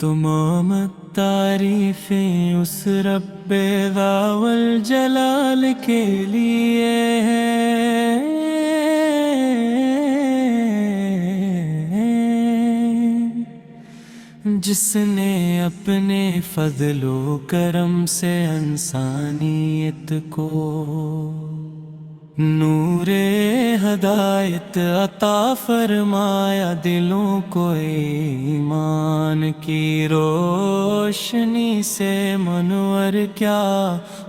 تمام تعریفیں اس رب ذا والجلال کے لیے ہیں جس نے اپنے فضل و کرم سے انسانیت کو نور ہدایت عطا فرمایا، دلوں کو ایمان کی روشنی سے منور کیا،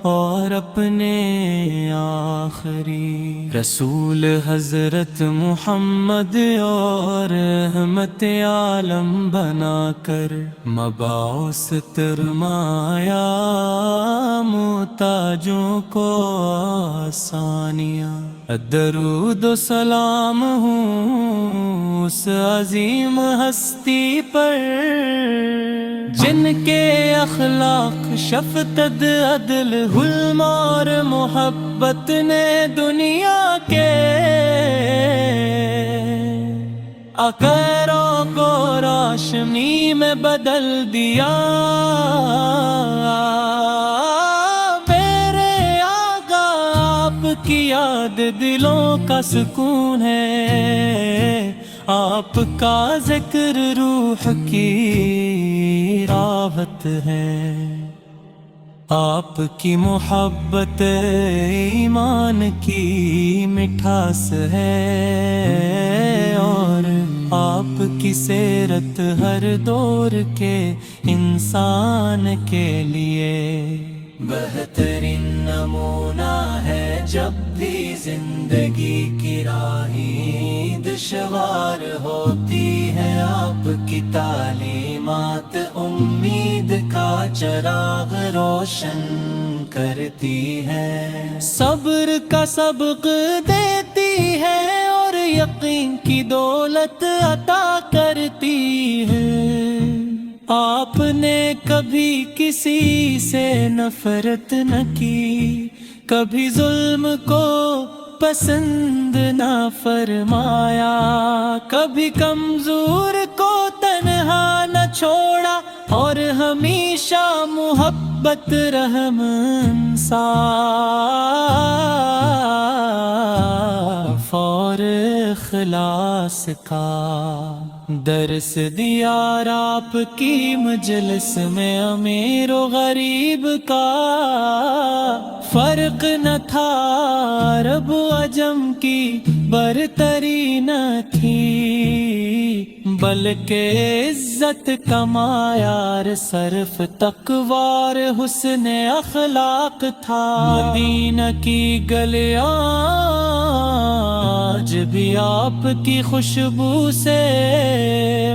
اور اپنے آخری رسول حضرت محمد اور رحمت عالم بنا کر مبعوث فرمایا، محتاجوں کو آسانیاں۔ درود و سلام ہوں اس عظیم ہستی پر جن کے اخلاق شفقت عدل حلم اور محبت نے دنیا کے عقیروں کو روشنی میں بدل دیا۔ کی یاد دلوں کا سکون ہے، آپ کا ذکر روح کی راحت ہے، آپ کی محبت ایمان کی مٹھاس ہے، اور آپ کی سیرت ہر دور کے انسان کے لیے بہترین نمونہ ہے۔ جب بھی زندگی کی راہیں دشوار ہوتی ہے، آپ کی تعلیمات امید کا چراغ روشن کرتی ہے، صبر کا سبق دیتی ہے، اور یقین کی دولت عطا کرتی ہے۔ آپ نے کبھی کسی سے نفرت نہ کی، کبھی ظلم کو پسند نہ فرمایا، کبھی کمزور کو تنہا نہ چھوڑا، اور ہمیشہ محبت رحم انصاف اور اخلاص کا درس دیا، اور آپ کی مجلس میں امیر و غریب کا فرق نہ تھا، عرب و عجم کی برتری نہ تھی، بلکہ عزت کا معیار صرف تقوی اور حسن اخلاق تھا۔ مدینہ کی گلیاں آج بھی آپ کی خوشبو سے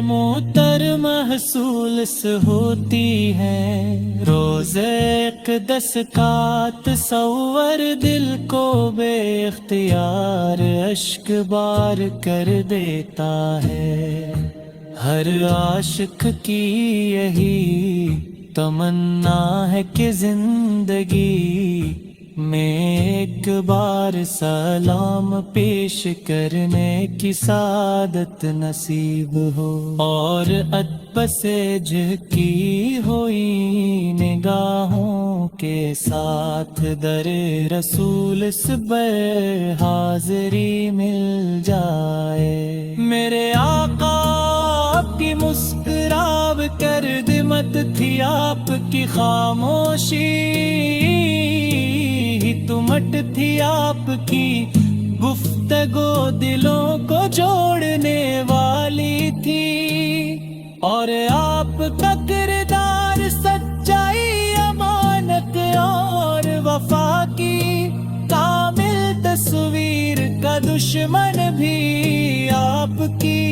معطر محسوس ہوتی ہے، روزے اقدس کا تصور دل کو بے اختیار اشک بار کر دیتا ہے۔ ہر عاشق کی یہی تمنا ہے کہ زندگی میں ایک بار سلام پیش کرنے کی سعادت نصیب ہو، اور ادب سے جھکی ہوئی نگاہوں کے ساتھ در رسول صبح حاضری مل جائے۔ میرے آقا آپ کی مسکراہٹ کر دمت تھی، آپ کی خاموشی تمٹ تھی، آپ کی گفتگو دلوں کو جوڑنے والی تھی، اور آپ کا کردار سچائی امانت اور وفا کی کامل تصویر کا دشمن بھی آپ کی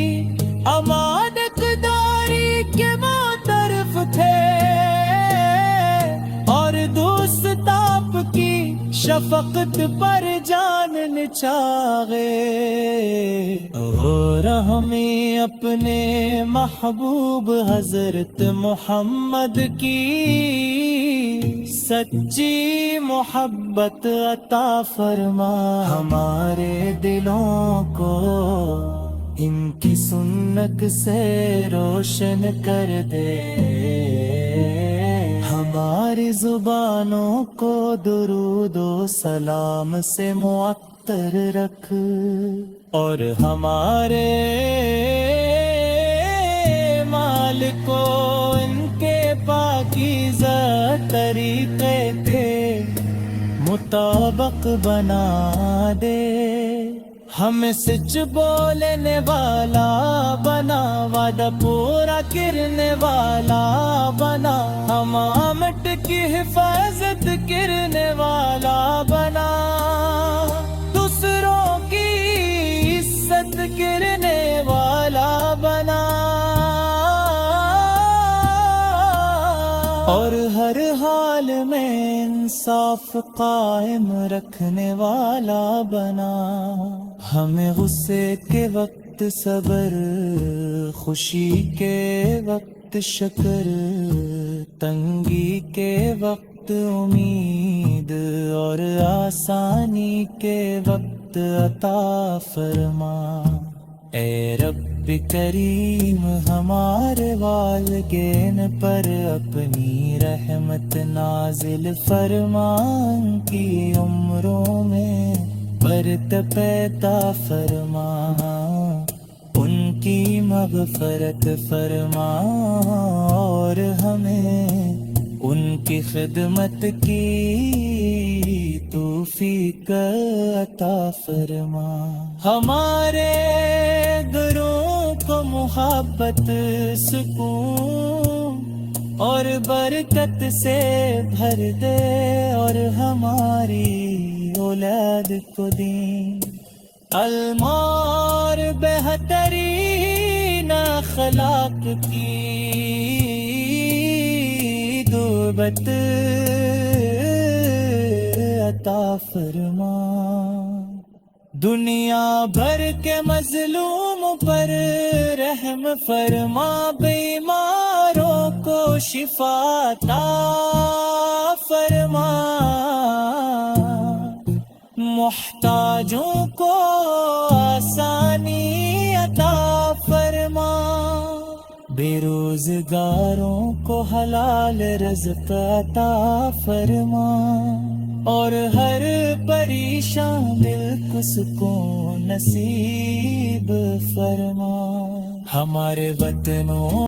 امانت داری کے معترف تھے، اور دوست آپ کی شفقت پر جان نچاغے، اور ہمیں اپنے محبوب حضرت محمد کی سچی محبت عطا فرما، ہمارے دلوں کو ان کی سنت سے روشن کر دے۔ ہماری زبانوں کو درود و سلام سے معطر رکھ، اور ہمارے مال کو ان کے پاکیزہ طریقے کے مطابق بنا دے، ہمیں سچ بولنے والا بنا، وعدہ پورا کرنے والا بنا، ہم آمٹ کی حفاظت کرنے والا بنا، دوسروں کی عزت کرنے والا بنا، اور ہر حال میں انصاف قائم رکھنے والا بنا، ہمیں غصے کے وقت صبر، خوشی کے وقت شکر، تنگی کے وقت امید، اور آسانی کے وقت عطا فرما۔ اے رب کریم ہمارے والدین پر اپنی رحمت نازل فرما، ان کی عمروں میں برکت عطا فرما، ان کی مغفرت فرما، اور ہمیں ان کی خدمت کی توفیق عطا فرما، ہمارے گھروں کو محبت، سکون اور برکت سے بھر دے، اور ہماری اولاد کو دین علم اور بہترین اخلاق کی دعوت عطا فرما، دنیا بھر کے مظلوم پر رحم فرما، بیماروں کو شفا عطا فرما، محتاجوں کو آسانی عطا فرما، بے روزگاروں کو حلال رزق عطا فرما، اور ہر پریشان دل کو سکون نصیب فرما، ہمارے وطنوں